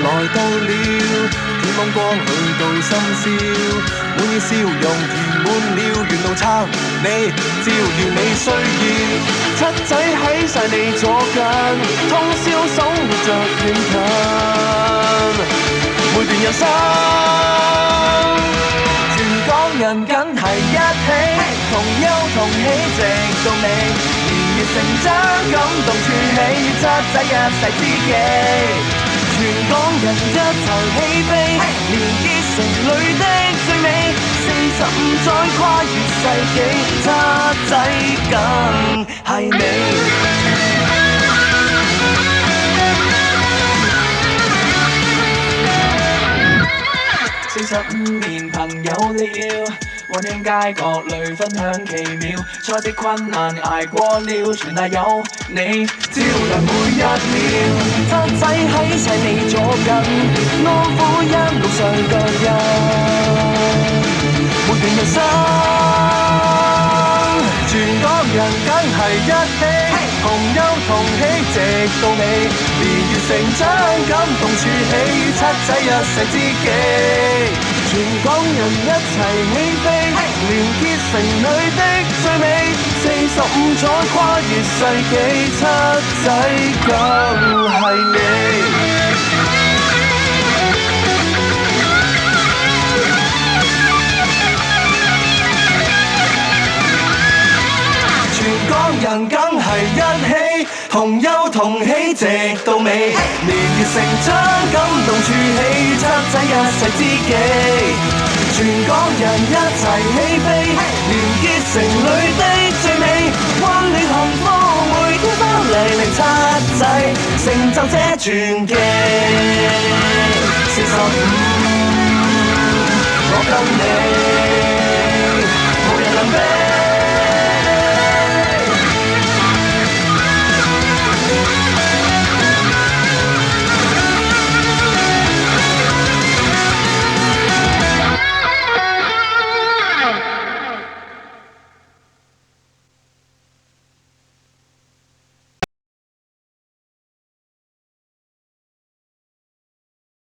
來到了，天光光去到深宵，滿意笑容填滿了，沿路撐你，照耀你需要。七仔喺晒你左近，通宵生活着遠近，每段人生。全港人梗係一起，同憂同喜直到尾，年月成長感動處起，七仔一世知己。全港人一齊起飛，連結成侶的最美，45載跨越世紀，七仔梗係你。45年朋友了，溫馨街角裏分享奇妙，賽的困難捱過了，全賴有你照亮每一秒。七仔喺晒你左近，安撫一路上腳印，每段人生。全港人梗係一起，同憂同喜直到尾，年月成長感動處起，七仔一世知己。全港人一齊起飛，連結成侶的最美，45載跨越世紀，七仔梗係你。全港人梗係一起，同憂同喜直到尾，年月成長感動處起，七仔一世知己。全港人一齊起飛，連結成侶的最美，溫暖幸福每天都嚟臨，七仔成就這傳奇。45，我跟你，無人能比。